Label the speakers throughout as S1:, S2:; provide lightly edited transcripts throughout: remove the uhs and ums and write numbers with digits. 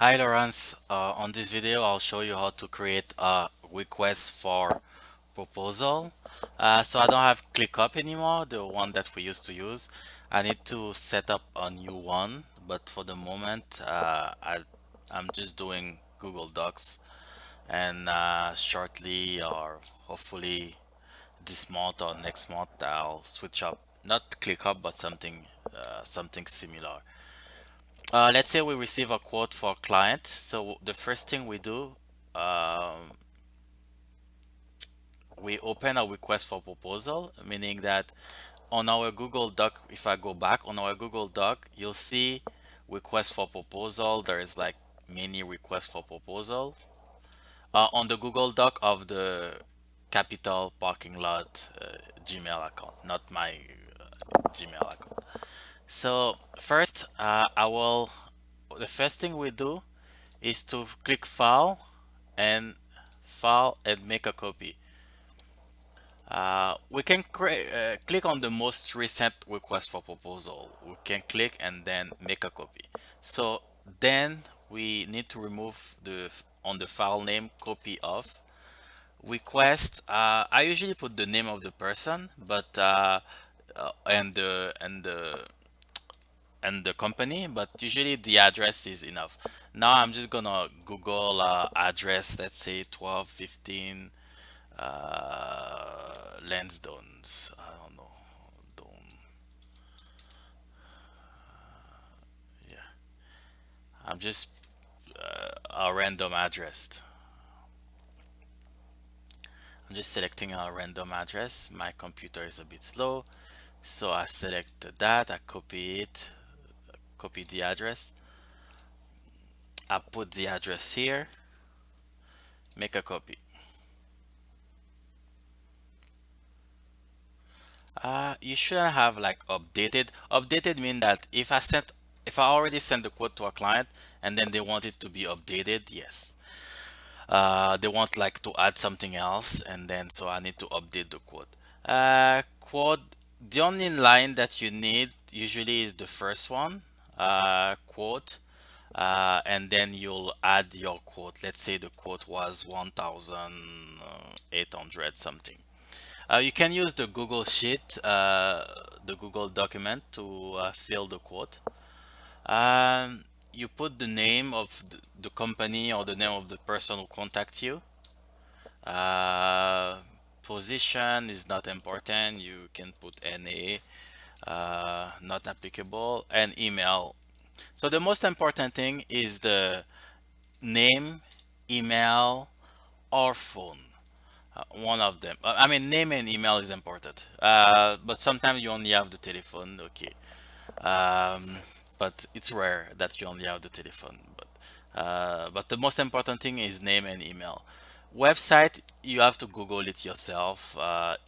S1: Hi Lawrence, on this video I'll show you how to create a request for proposal. So I don't have ClickUp anymore, the one that we used to use. I need to set up a new one, but for the moment I'm just doing Google Docs, and shortly or hopefully this month or next month I'll switch up, not ClickUp but something similar. Let's say we receive a quote for a client. So the first thing we do, um, we open a request for proposal, meaning that on our Google Doc, if I go back on our Google Doc, you'll see request for proposal. There is like many requests for proposal on the Google Doc of the Capital Parking Lot Gmail account, not my Gmail account. So first, the first thing we do is to click file and make a copy. We can click on the most recent request for proposal. We can click and then make a copy. So then we need to remove on the file name copy of request. I usually put the name of the person, but and the company, but usually the address is enough. Now I'm just gonna Google address, let's say 1215 Lansdowne. I don't know. Don't, yeah, I'm just a random address. I'm just selecting a random address. My computer is a bit slow, so I select that. I copy it, copy the address. I put the address here, make a copy. You shouldn't have like updated. Updated mean that if I already sent the quote to a client and then they want it to be updated, yes. They want like to add something else, and then so I need to update the quote. Quote. The only line that you need usually is the first one, quote, and then you'll add your quote. Let's say the quote was 1,800 something. You can use the Google Sheet, the Google document to fill the quote. You put the name of the company or the name of the person who contact you. Uh, Position is not important. You can put NA, not applicable, and email. So the most important thing is the name, email, or phone. One of them. I mean, name and email is important. But sometimes you only have the telephone. Okay. Um, but it's rare that you only have the telephone. But the most important thing is name and email. Website, you have to Google it yourself.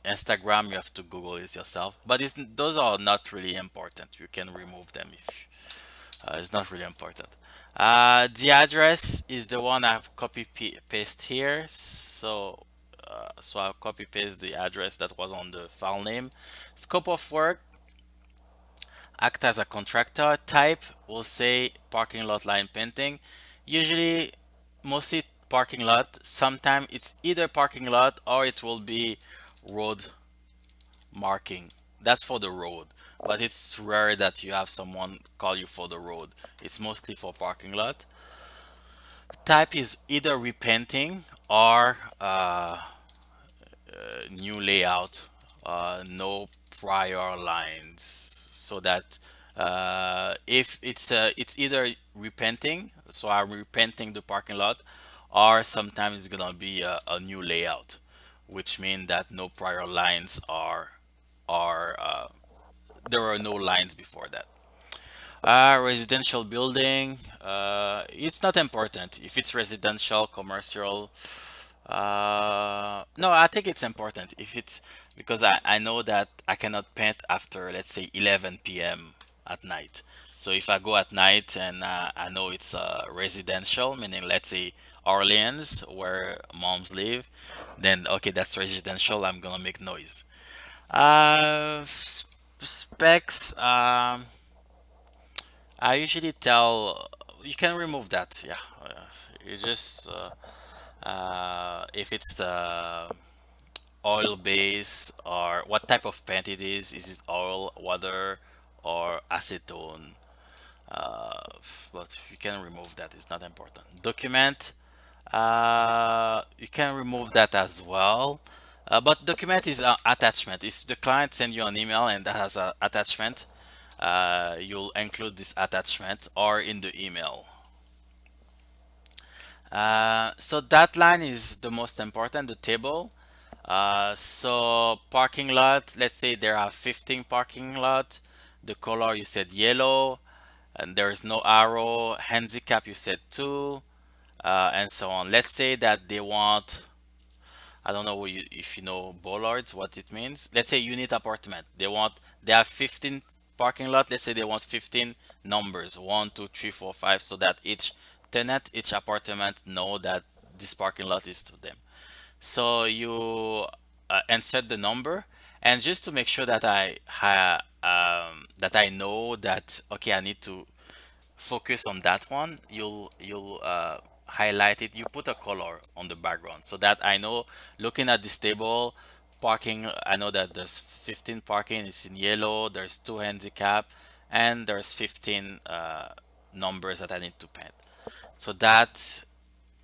S1: Instagram, you have to Google it yourself. But those are not really important. You can remove them if it's not really important. The address is the one I've paste here. So I'll copy paste the address that was on the file name. Scope of work, act as a contractor. Type will say parking lot line painting. Usually, mostly parking lot. Sometimes it's either parking lot or it will be road marking. That's for the road, but it's rare that you have someone call you for the road. It's mostly for parking lot. Type is either repainting or new layout, no prior lines, so that if it's either repainting, so I'm repainting the parking lot, or sometimes it's gonna be a new layout, which means that no prior lines are there are no lines before that. Residential building, it's not important if it's residential, commercial. No, I think it's important if it's because I know that I cannot paint after, let's say, 11 p.m. at night. So if I go at night and I know it's residential, meaning let's say Orleans, where moms live, then okay, that's residential. I'm gonna make noise. Specs. I usually tell. you can remove that. Yeah, it's just if it's oil base or what type of paint it is. Is it oil, water, or acetone? Uh, but you can remove that. It's not important. Document. You can remove that as well. But document is an attachment. If the client send you an email and that has an attachment, you'll include this attachment or in the email. So that line is the most important, the table. So parking lot, let's say there are 15 parking lot. The color you said yellow, and there is no arrow. Handicap you said two, and so on. Let's say that they want, I don't know if you know bollards, what it means. Let's say unit apartment. They have 15 parking lot. Let's say they want 15 numbers, 1, 2, 3, 4, 5, so that each tenant, each apartment know that this parking lot is to them. So you insert the number, and just to make sure that I know that okay, I need to focus on that one, you'll highlight it. You put a color on the background so that I know, looking at this table, parking, I know that there's 15 parking, it's in yellow, there's two handicap, and there's 15 numbers that I need to paint. So that,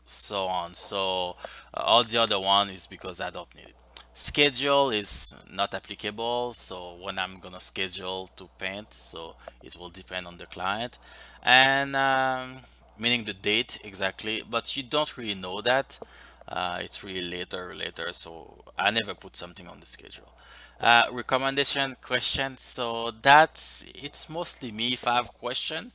S1: so on. So all the other one is because I don't need it. Schedule is not applicable. So when I'm gonna schedule to paint, so it will depend on the client, and meaning the date exactly. But you don't really know that. It's really later. So I never put something on the schedule. Recommendation question. So that's, it's mostly me. If I have question,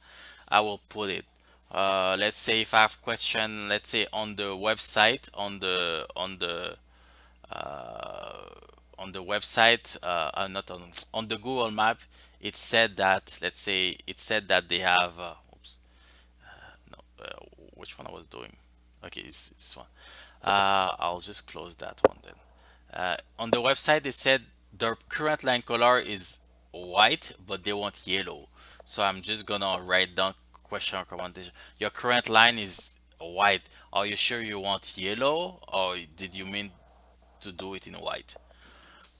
S1: I will put it. Let's say if I have question, let's say on the website, uh, on the website, not on the Google map, it said that, let's say it said that they have, oops, no, which one I was doing? Okay, it's this one. I'll just close that one then. On the website, it said their current line color is white, but they want yellow. So I'm just gonna write down question or commentation. Your current line is white. Are you sure you want yellow, or did you mean to do it in white?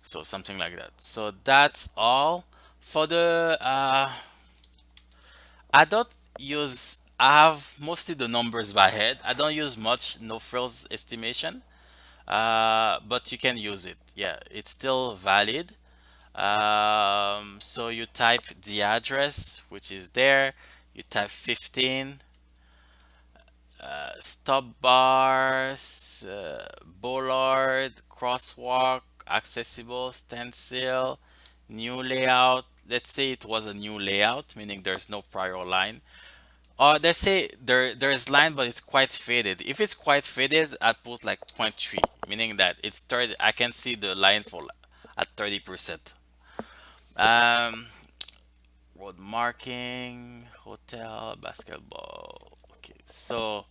S1: So something like that. So that's all for the. I don't use. I have mostly the numbers by head. I don't use much no frills estimation. But you can use it. Yeah, it's still valid. So you type the address, which is there. You type 15, stop bars, bollard, crosswalk, accessible, stencil, new layout. Let's say it was a new layout, meaning there's no prior line. Or let's say there's line, but it's quite faded. If it's quite faded, I put like 0.3, meaning that it's 30. I can see the line for at 30%. Um, road marking, hotel, basketball. Okay, so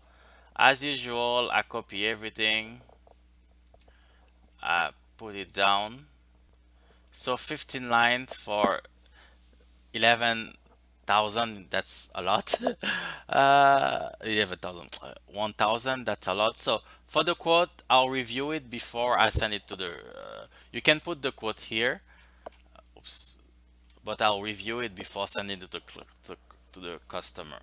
S1: as usual, I copy everything. I put it down. So 15 lines for 11,000, that's a lot. 11,000, 1,000, that's a lot. So for the quote, I'll review it before I send it to the. You can put the quote here, oops, but I'll review it before sending it to the customer.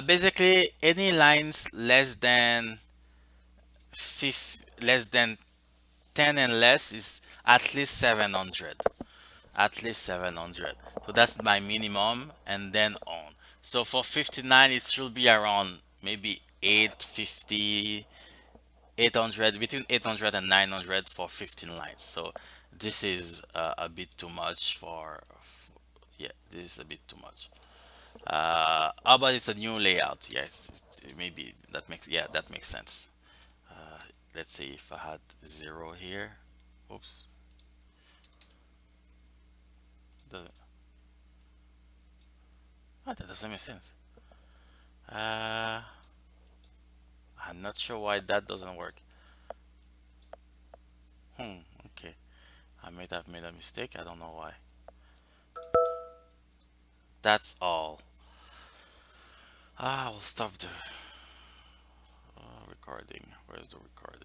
S1: Basically, any lines less than 10 and less is at least 700. At least 700. So that's my minimum, and then on. So for 59, it should be around maybe 850, 800, between 800 and 900 for 15 lines. So this is a bit too much yeah, this is a bit too much. How about it's a new layout? Yes, maybe that makes, yeah, that makes sense. Let's say if I had zero here, oops, doesn't, that doesn't make sense. Uh, I'm not sure why that doesn't work. Okay. I might have made a mistake. I don't know why. That's all. Ah, I'll stop the recording. Where's the recording?